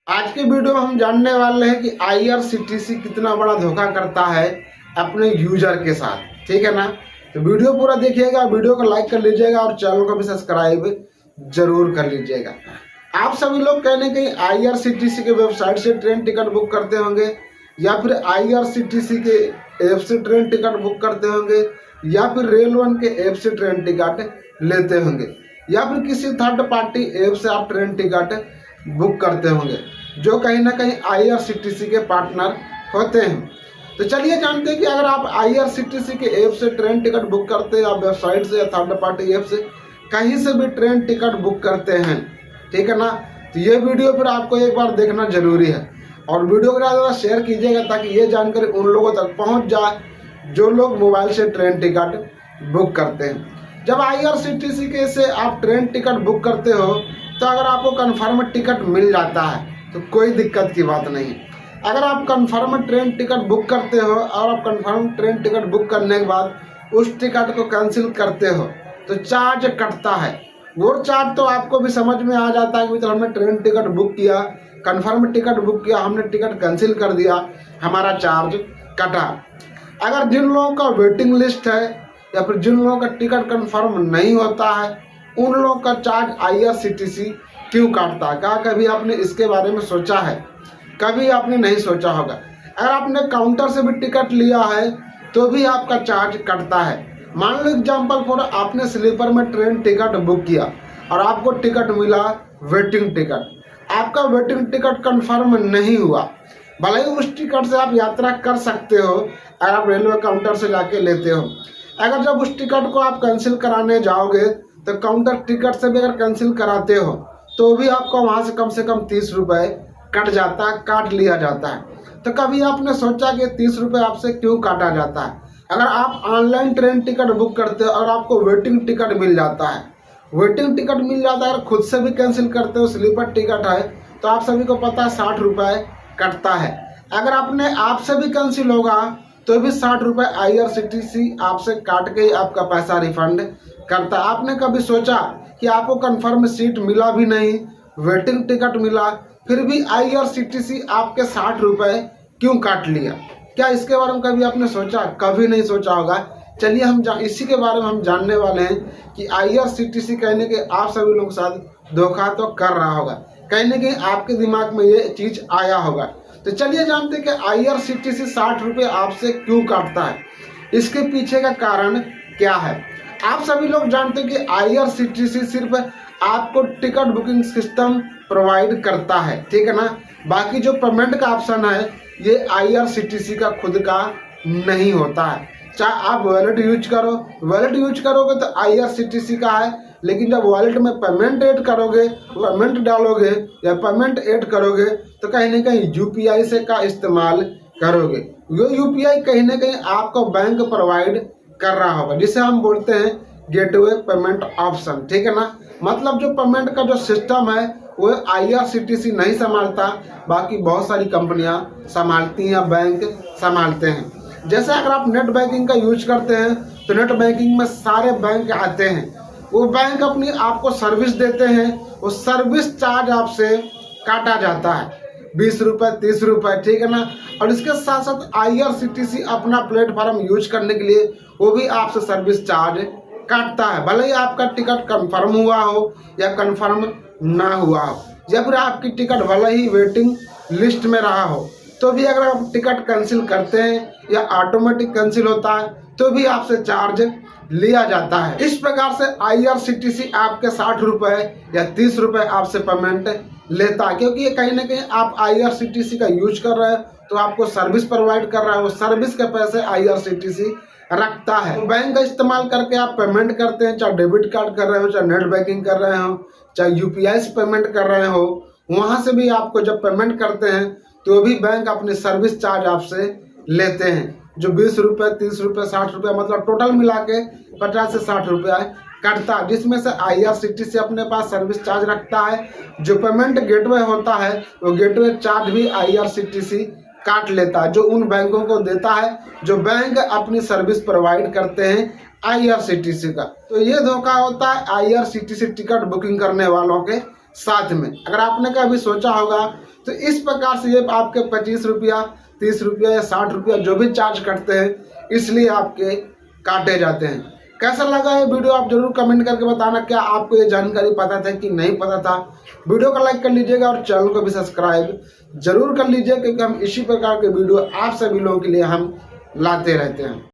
आज के वीडियो में हम जानने वाले हैं कि आईआरसीटीसी कितना बड़ा धोखा करता है अपने यूजर के साथ। ठीक है ना, तो वीडियो पूरा देखिएगा, वीडियो को लाइक कर लीजिएगा और चैनल को भी सब्सक्राइब जरूर कर लीजिएगा। आप सभी लोग कहने कहीं आईआरसीटीसी के वेबसाइट से ट्रेन टिकट बुक करते होंगे या फिर आईआरसीटीसी के ऐप से ट्रेन टिकट बुक करते होंगे या फिर रेल वन के ऐप से ट्रेन टिकट लेते होंगे या फिर किसी थर्ड पार्टी ऐप से आप ट्रेन टिकट बुक करते होंगे जो कहीं ना कहीं आईआरसीटीसी के पार्टनर होते हैं। तो चलिए जानते हैं कि अगर आप आईआरसीटीसी के ऐप से ट्रेन टिकट बुक करते हैं या वेबसाइट से या थर्ड पार्टी ऐप से कहीं से भी ट्रेन टिकट बुक करते हैं, ठीक है ना, तो ये वीडियो फिर आपको एक बार देखना जरूरी है और वीडियो को ज़्यादा शेयर कीजिएगा ताकि ये जानकारी उन लोगों तक पहुंच जाए जो लोग मोबाइल से ट्रेन टिकट बुक करते हैं। जब आईआरसीटीसी के से आप ट्रेन टिकट बुक करते हो तो अगर आपको कन्फर्म टिकट मिल जाता है तो कोई दिक्कत की बात नहीं। अगर आप कन्फर्म ट्रेन टिकट बुक करते हो और आप कन्फर्म ट्रेन टिकट बुक करने के बाद उस टिकट को कैंसिल करते हो तो चार्ज कटता है। वो चार्ज तो आपको भी समझ में आ जाता है कि तो हमने ट्रेन टिकट बुक किया, कन्फर्म टिकट बुक किया, हमने टिकट कैंसिल कर दिया, हमारा चार्ज कटा। अगर जिन लोगों का वेटिंग लिस्ट है या फिर जिन लोगों का टिकट कन्फर्म नहीं होता है उन लोगों का चार्ज आईआरसीटीसी क्यों काटता है? क्या कभी आपने इसके बारे में सोचा है? कभी आपने नहीं सोचा होगा। अगर आपने काउंटर से भी टिकट लिया है तो भी आपका चार्ज कटता है। मान लो एग्जाम्पल फॉर आपने स्लीपर में ट्रेन टिकट बुक किया और आपको टिकट मिला वेटिंग टिकट, आपका वेटिंग टिकट कंफर्म नहीं हुआ, भले ही उस टिकट से आप यात्रा कर सकते हो अगर आप रेलवे काउंटर से जाके लेते हो। अगर जब उस टिकट को आप कैंसिल कराने जाओगे तो काउंटर टिकट से भी अगर कैंसिल कराते हो तो भी आपको वहाँ से कम 30 रुपये काट लिया जाता है। तो कभी आपने सोचा कि 30 रुपये आपसे क्यों काटा जाता है? अगर आप ऑनलाइन ट्रेन टिकट बुक करते हो और आपको वेटिंग टिकट मिल जाता है, अगर खुद से भी कैंसिल करते हो, स्लीपर टिकट है तो आप सभी को पता है 60 रुपये कटता है। अगर आपने आपसे भी कैंसिल होगा तो भी 60 रुपये आईआरसीटीसी आपसे काट के ही आपका पैसा रिफंड करता। आपने कभी सोचा कि आपको कंफर्म सीट मिला भी नहीं, वेटिंग टिकट मिला, फिर भी आईआरसीटीसी आपके 60 रुपये क्यों काट लिया? क्या इसके बारे में कभी आपने सोचा? कभी नहीं सोचा होगा। चलिए हम इसी के बारे में हम जानने वाले हैं कि आईआरसीटीसी कहने के आप सभी लोगों के साथ धोखा तो कर रहा होगा, कहीं ना कहीं आपके दिमाग में ये चीज आया होगा। तो चलिए जानते हैं कि आईआरसीटीसी 60 रुपये आपसे क्यों काटता है, इसके पीछे का कारण क्या है। आप सभी लोग जानते हैं कि आईआरसीटीसी सिर्फ आपको टिकट बुकिंग सिस्टम प्रोवाइड करता है, ठीक है ना, बाकी जो पेमेंट का ऑप्शन है ये आईआरसीटीसी का खुद का नहीं होता है। चाहे आप वॉलेट यूज करोगे तो आईआरसीटीसी का है, लेकिन जब वॉलेट में पेमेंट ऐड करोगे, पेमेंट डालोगे या पेमेंट ऐड करोगे तो कहीं ना कहीं यूपीआई से का इस्तेमाल करोगे। वो यूपीआई कहीं ना कहीं आपको बैंक प्रोवाइड कर रहा होगा जिसे हम बोलते हैं गेटवे पेमेंट ऑप्शन, ठीक है ना। मतलब जो पेमेंट का जो सिस्टम है वो आईआरसीटीसी नहीं संभालता, बाकी बहुत सारी कंपनियां संभालती हैं या बैंक संभालते हैं। जैसे अगर आप नेट बैंकिंग का यूज करते हैं तो नेट बैंकिंग में सारे बैंक आते हैं, वो बैंक अपनी आपको सर्विस देते हैं, वो सर्विस चार्ज आपसे काटा जाता है 20 रुपये 30 रुपये, ठीक है ना। और इसके साथ साथ आईआरसीटीसी अपना प्लेटफॉर्म यूज करने के लिए वो भी आपसे सर्विस चार्ज काटता है, भले ही आपका टिकट कंफर्म हुआ हो या कंफर्म ना हुआ हो, या फिर आपकी टिकट भले ही वेटिंग लिस्ट में रहा हो तो भी अगर आप टिकट कैंसिल करते हैं या ऑटोमेटिक कैंसिल होता है तो भी आपसे चार्ज लिया जाता है। इस प्रकार से आईआरसीटीसी आपके 60 रुपये या 30 रुपये आपसे पेमेंट लेता है, क्योंकि ये कहीं ना कहीं आप आईआरसीटीसी का यूज कर रहे हैं तो आपको सर्विस प्रोवाइड कर रहा है, वो सर्विस के पैसे आईआरसीटीसी रखता है। तो बैंक का इस्तेमाल करके आप पेमेंट करते हैं, चाहे डेबिट कार्ड कर रहे हो, चाहे नेट बैंकिंग कर रहे हो, चाहे यूपीआई से पेमेंट कर रहे हो, वहां से भी आपको जब पेमेंट करते हैं तो भी बैंक अपनी सर्विस चार्ज आपसे लेते हैं जो 20 रुपये 30 रुपये 60 रुपये, मतलब टोटल मिला के 50 से 60 रुपये कटता है, जिसमें से आईआरसीटीसी अपने पास सर्विस चार्ज रखता है। जो पेमेंट गेटवे होता है वो गेटवे चार्ज भी आईआरसीटीसी काट लेता है, जो उन बैंकों को देता है जो बैंक अपनी सर्विस प्रोवाइड करते हैं आईआरसीटीसी का। तो ये धोखा होता है आईआरसीटीसी टिकट बुकिंग करने वालों के साथ में। अगर आपने कभी सोचा होगा तो इस प्रकार से ये आपके 25 रुपया, 30 रुपया या 60 रुपया जो भी चार्ज करते हैं, इसलिए आपके काटे जाते हैं। कैसा लगा ये वीडियो आप जरूर कमेंट करके बताना। क्या आपको ये जानकारी पता था कि नहीं पता था? वीडियो को लाइक कर लीजिएगा और चैनल को भी सब्सक्राइब जरूर कर लीजिए, क्योंकि हम इसी प्रकार के वीडियो आप सभी लोगों के लिए हम लाते रहते हैं।